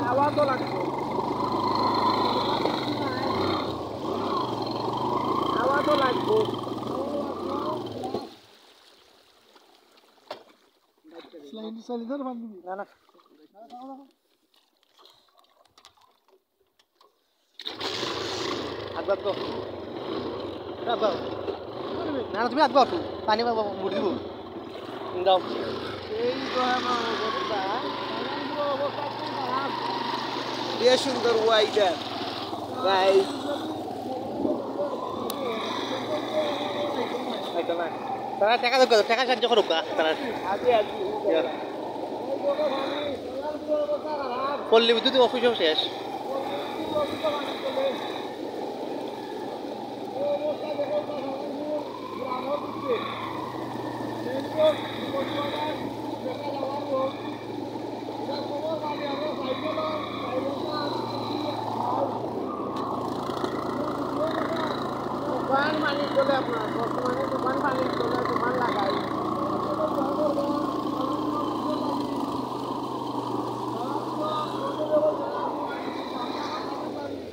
আওয়াজও লাগবে, আওয়াজও লাগবে। না না আগবার তো আগবার না তুমি আগবার তো পানি মুড়ি দিব দাও। এই তো আমার অবস্থা, অবস্থা খুব খারাপ। বেশ সুন্দর ওয়াইডার গাইস। তারা টাকা দরকার, টাকা সাহায্য করো তারা পল্লী বিদ্যুৎ অফিসও শেষ। পানি চলে আপনার বর্তমানে দোকান পানি